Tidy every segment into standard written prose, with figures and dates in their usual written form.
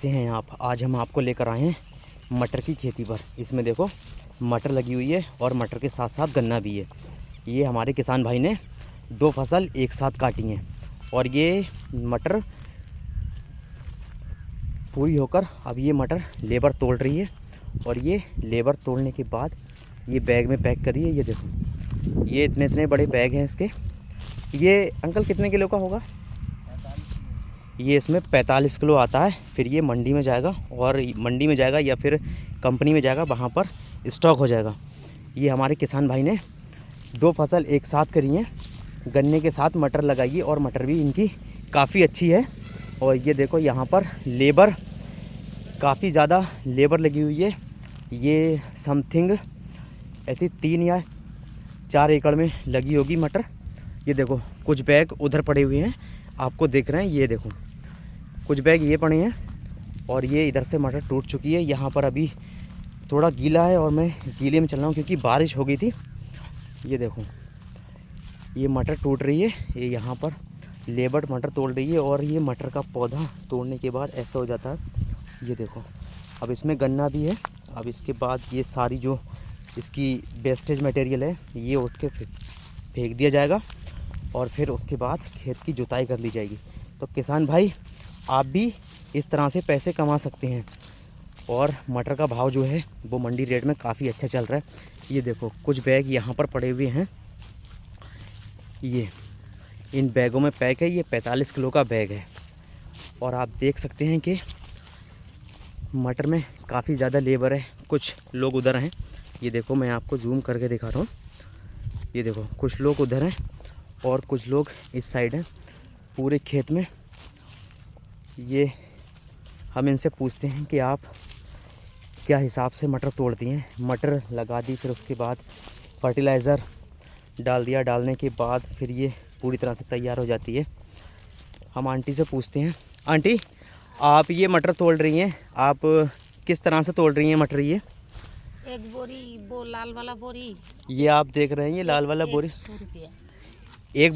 कैसे हैं आप। आज हम आपको लेकर आए हैं मटर की खेती पर। इसमें देखो मटर लगी हुई है और मटर के साथ साथ गन्ना भी है। ये हमारे किसान भाई ने 2 फसल एक साथ काटी हैं और ये मटर पूरी होकर अब ये मटर लेबर तोड़ रही है और ये लेबर तोड़ने के बाद ये बैग में पैक करी है। ये देखो ये इतने बड़े बैग हैं इसके। ये अंकल कितने किलो का होगा? ये इसमें 45 किलो आता है। फिर ये मंडी में जाएगा और मंडी में जाएगा या फिर कंपनी में जाएगा, वहाँ पर स्टॉक हो जाएगा। ये हमारे किसान भाई ने 2 फसल एक साथ करी हैं, गन्ने के साथ मटर लगाई है और मटर भी इनकी काफ़ी अच्छी है। और ये देखो यहाँ पर लेबर काफ़ी ज़्यादा लेबर लगी हुई है। ये समथिंग ऐसी 3 या 4 एकड़ में लगी होगी मटर। ये देखो कुछ बैग उधर पड़े हुए हैं, आपको देख रहे हैं। ये देखो कुछ बैग ये पड़े हैं और ये इधर से मटर टूट चुकी है। यहाँ पर अभी थोड़ा गीला है और मैं गीले में चल रहा हूँ क्योंकि बारिश हो गई थी। ये देखो ये मटर टूट रही है। ये यहाँ पर लेबर मटर तोड़ रही है और ये मटर का पौधा तोड़ने के बाद ऐसा हो जाता है। ये देखो अब इसमें गन्ना भी है। अब इसके बाद ये सारी जो इसकी वेस्टेज मटेरियल है ये उठ के फेंक दिया जाएगा और फिर उसके बाद खेत की जुताई कर ली जाएगी। तो किसान भाई आप भी इस तरह से पैसे कमा सकते हैं। और मटर का भाव जो है वो मंडी रेट में काफ़ी अच्छा चल रहा है। ये देखो कुछ बैग यहाँ पर पड़े हुए हैं, ये इन बैगों में पैक है। ये 45 किलो का बैग है और आप देख सकते हैं कि मटर में काफ़ी ज़्यादा लेबर है। कुछ लोग उधर हैं, ये देखो मैं आपको जूम करके दिखा रहा हूँ। ये देखो कुछ लोग उधर हैं और कुछ लोग इस साइड हैं पूरे खेत में। ये हम इनसे पूछते हैं कि आप क्या हिसाब से मटर तोड़ती हैं। मटर लगा दी, फिर उसके बाद फर्टिलाइज़र डाल दिया, डालने के बाद फिर ये पूरी तरह से तैयार हो जाती है। हम आंटी से पूछते हैं, आंटी आप ये मटर तोड़ रही हैं, आप किस तरह से तोड़ रही हैं मटर? ये एक बोरी, वो लाल वाला बोरी, ये आप देख रहे हैं ये लाल वाला बोरी 100 रुपया। एक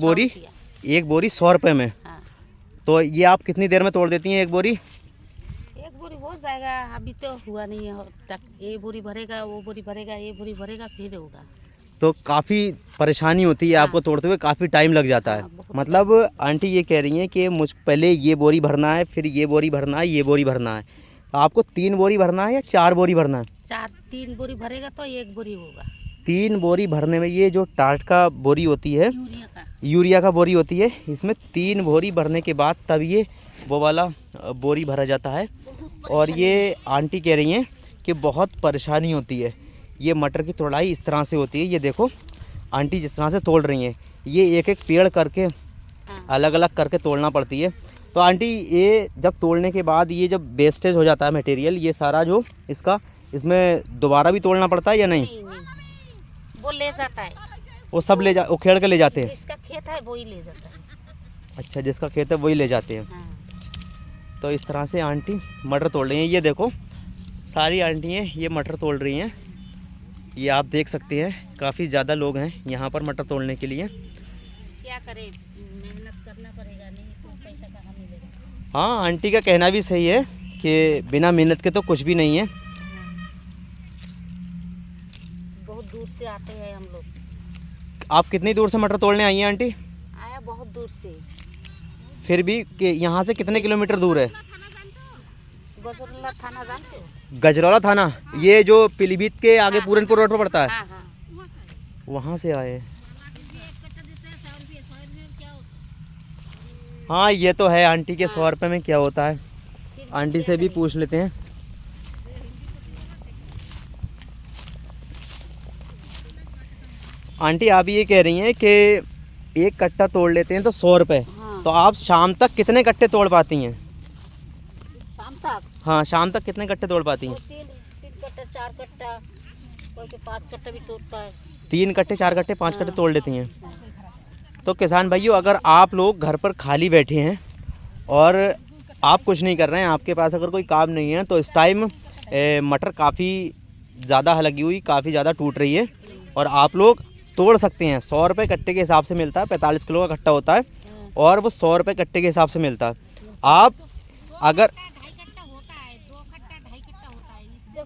बोरी 100 रुपये में। हाँ। तो ये आप कितनी देर में तोड़ देती हैं एक बोरी? एक बोरी हो जाएगा, अभी तो हुआ नहीं है तक। ये बोरी भरेगा, वो बोरी भरेगा, ये बोरी भरेगा, फिर होगा। तो काफ़ी परेशानी होती है आपको तोड़ते हुए, काफ़ी टाइम लग जाता है। मतलब आंटी ये कह रही हैं कि मुझ पहले ये बोरी भरना है, फिर ये बोरी भरना है, ये बोरी भरना है। तो आपको 3 बोरी भरना है या 4 बोरी भरना है? 3 बोरी भरेगा तो 1 बोरी होगा। 3 बोरी भरने में ये जो टाट का बोरी होती है, यूरिया का बोरी होती है, इसमें 3 बोरी भरने के बाद तब ये वो वाला बोरी भरा जाता है। और ये आंटी कह रही हैं कि बहुत परेशानी होती है। ये मटर की तोड़ाई इस तरह से होती है। ये देखो आंटी जिस तरह से तोड़ रही हैं, ये एक एक पेड़ करके अलग अलग करके तोड़ना पड़ती है। तो आंटी ये जब तोड़ने के बाद ये जब वेस्टेज हो जाता है मटेरियल, ये सारा जो इसका, इसमें दोबारा भी तोड़ना पड़ता है या नहीं? नहीं, वो ले जाता है। वो सब उखेड़ के ले जाते हैं? जिसका खेत है वही ले जाता है। अच्छा, जिसका खेत है वही ले जाते हैं। हाँ। तो इस तरह से आंटी मटर तोड़ रही हैं। ये देखो सारी आंटियाँ ये मटर तोड़ रही हैं। ये आप देख सकते हैं काफ़ी ज़्यादा लोग हैं यहाँ पर मटर तोड़ने के लिए। क्या करें, मेहनत करना पड़ेगा, नहीं तो पैसा कहाँ मिलेगा। हाँ, आंटी का कहना भी सही है कि बिना मेहनत के तो कुछ भी नहीं है। बहुत दूर से आते हैं हम लोग। आप कितनी दूर से मटर तोड़ने आई हैं आंटी? आया बहुत दूर से। फिर भी कि यहाँ से कितने किलोमीटर दूर है? गजरौला थाना जानते हो? गजरौला थाना, ये जो पीलीभीत के आगे पूरनपुर रोड पर पड़ता है। हाँ, हाँ। वहाँ से आए। हाँ ये तो है आंटी के 100 रुपये में क्या होता है। आंटी से भी पूछ लेते हैं। आंटी आप ये कह रही हैं कि 1 कट्टा तोड़ लेते हैं तो 100 रुपये। हाँ। तो आप शाम तक कितने कट्टे तोड़ पाती हैं? शाम तक? हाँ, शाम तक कितने कट्टे तोड़ पाती हैं? 3 कट्टा, 4 कट्टा, कोई के 5 कट्टा भी तोड़ता है। 3 कट्टे, 4 कट्टे, 5 कट्टे तोड़ लेती हैं। तो किसान भाइयों, अगर आप लोग घर पर खाली बैठे हैं और आप कुछ नहीं कर रहे हैं, आपके पास अगर कोई काम नहीं है, तो इस टाइम मटर काफ़ी ज़्यादा लगी हुई, काफ़ी ज़्यादा टूट रही है और आप लोग तोड़ सकते हैं। 100 रुपये कट्टे के हिसाब से मिलता है, 45 किलो का कट्टा होता है और वो 100 रुपये कट्टे के हिसाब से मिलता है। आप अगर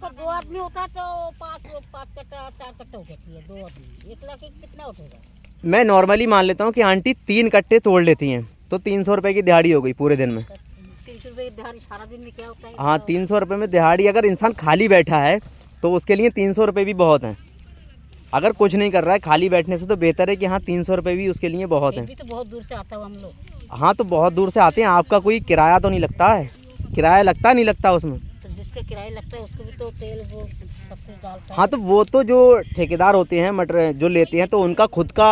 देखो 2 आदमी होता तो 5 कट्टा 4 कट्टा हो जाती है 2 आदमी 1 लाख कितना उठेगा। मैं नॉर्मली मान लेता हूँ कि आंटी 3 कट्टे तोड़ लेती हैं तो 300 रुपये की दिहाड़ी हो गई पूरे दिन में। 300 रुपये की दिहाड़ी सारा दिन में क्या होता है। हाँ 300 रुपये में दिहाड़ी, अगर इंसान खाली बैठा है तो उसके लिए 300 रुपये भी बहुत हैं। अगर कुछ नहीं कर रहा है खाली बैठने से तो बेहतर है कि हाँ 300 रुपये भी उसके लिए बहुत हैं। भी तो बहुत दूर से आता हूँ हम लोग। हाँ तो बहुत दूर से आते हैं, आपका कोई किराया तो नहीं लगता है? किराया लगता नहीं लगता उसमें? तो जिसका किराया लगता है उसको भी तो तेल वो सब कुछ डालता है। हाँ तो वो तो जो ठेकेदार होते हैं मटर जो लेते हैं तो उनका खुद का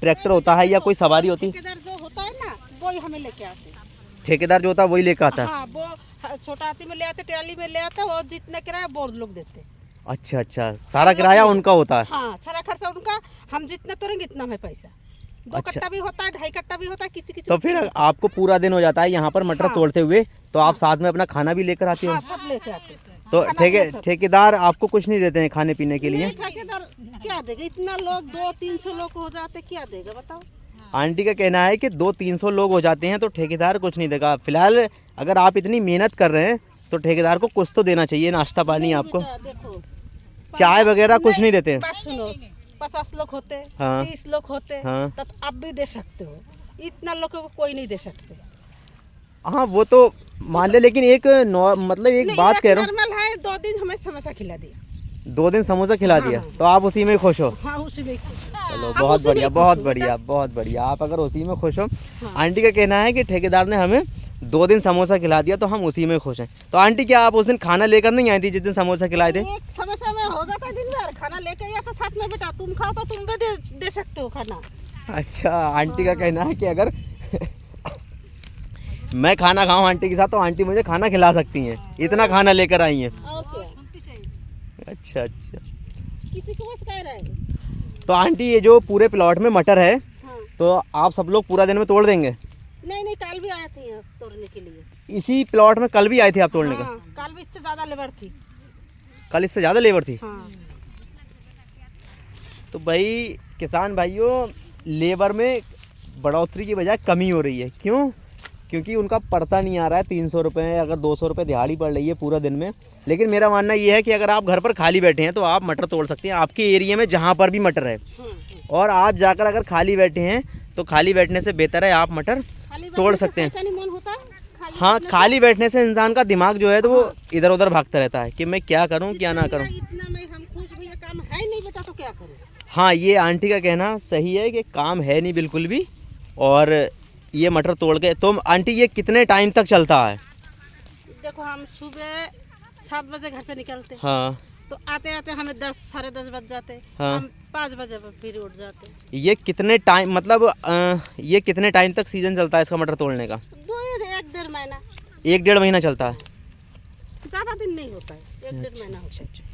ट्रैक्टर होता है या कोई सवारी होती है? ठेकेदार जो होता है ना वही हमें लेके आते हैं। ठेकेदार जो होता है वही लेकर आता है? हाँ वो छोटा हाथी में ले आते, ट्राली में ले आते और जितना किराया वो लोग देते हैं। अच्छा अच्छा, सारा किराया उनका होता है? हाँ सारा खर्चा उनका, हम जितना तोड़ेंगे इतना हमें पैसा। 2 अच्छा। कट्टा भी होता है, 2.5 कट्टा भी होता है, किसी किसी तो फिर आपको पूरा दिन हो जाता है यहाँ पर मटर हाँ। तोड़ते हुए, तो आप साथ में अपना खाना भी लेकर आते हो? हाँ सब लेके आते हैं। तो खाना सब। ठेकेदार आपको कुछ नहीं देते हैं खाने पीने के लिए? नहीं, ठेकेदार क्या देगा, इतना लोग 200-300 लोग हो जाते, क्या देगा बताओ। आंटी का कहना है कि 200-300 लोग हो जाते हैं तो ठेकेदार कुछ नहीं देगा। फिलहाल अगर आप इतनी मेहनत कर रहे हैं तो ठेकेदार को कुछ तो देना चाहिए, नाश्ता पानी आपको। बेटा, देखो चाय वगैरह कुछ नहीं देते? बस सुनो, 50 लोग होते, हाँ। 30 लोग होते, हाँ। तब आप भी दे सकते हो। इतना लोगों को कोई नहीं दे सकते। हाँ वो तो मान ले, लेकिन मतलब एक नहीं, बात एक कह रहा हूँ, नॉर्मल है, 2 दिन हमें समोसा खिला दिया। 2 दिन समोसा खिला दिया हाँ। तो आप उसी में खुश हो? हाँ उसी में खुश। चलो हम बहुत उसी में बढ़िया, खुश बहुत हो, बढ़िया, बहुत बढ़िया। आप अगर उसी में खुश हो। हाँ। आंटी का कहना है कि ठेकेदार ने हमें 2 दिन समोसा खिला दिया तो हम उसी में खुश हैं। तो आंटी क्या आप उस दिन खाना लेकर नहीं आई थी जिस दिन समोसा खिलाए थे? एक समोसा में हो जाता है दिन भर, खाना लेके आया तो साथ में बेटा तुम खाओ तो तुम भी दे सकते हो खाना। अच्छा, आंटी का कहना है कि अगर मैं खाना खाऊं आंटी के साथ तो आंटी मुझे खाना खिला सकती हैं, इतना खाना लेकर आई हैं। और क्या, अच्छा अच्छा। किसी को बस कह रहे हैं। तो आंटी ये जो पूरे प्लॉट में मटर है हाँ। तो आप सब लोग पूरा दिन में तोड़ देंगे? नहीं कल भी आए थे यहाँ तोड़ने के लिए। इसी प्लॉट में कल भी आए थे आप तोड़ने का? हाँ, कल भी इससे ज्यादा लेबर थी। कल इससे ज़्यादा लेबर थी? हाँ। तो भाई किसान भाइयों, लेबर में बढ़ोतरी की बजाय कमी हो रही है। क्यों? क्योंकि उनका पड़ता नहीं आ रहा है 300 रुपये, अगर 200 रुपये दिहाड़ी पड़ रही है पूरा दिन में। लेकिन मेरा मानना ये है कि अगर आप घर पर खाली बैठे हैं तो आप मटर तोड़ सकते हैं, आपके एरिया में जहाँ पर भी मटर है। और आप जाकर अगर खाली बैठे हैं तो खाली बैठने से बेहतर है आप मटर तोड़ सकते हैं। मन होता है हाँ, खाली बैठने से इंसान का दिमाग जो है तो वो इधर उधर भागता रहता है कि मैं क्या करूँ क्या ना करूँ। इतना में हम खुश भैया, काम है नहीं बेटा तो क्या करूँ। हाँ, ये आंटी का कहना सही है कि काम है नहीं बिल्कुल भी। और ये मटर तोड़ के तो आंटी ये कितने टाइम तक चलता है? देखो हम सुबह 7 बजे घर से निकलते, हाँ। तो आते आते हमें 10 साढ़े 10 बज जाते। हाँ। हम 5 बजे पर फिर उठ जाते। ये कितने टाइम मतलब ये कितने टाइम तक सीजन चलता है इसका मटर तोड़ने का? 1-1.5 महीना। 1-1.5 महीना चलता है? ज़्यादा दिन नहीं होता है, 1-1.5 महीना होता है।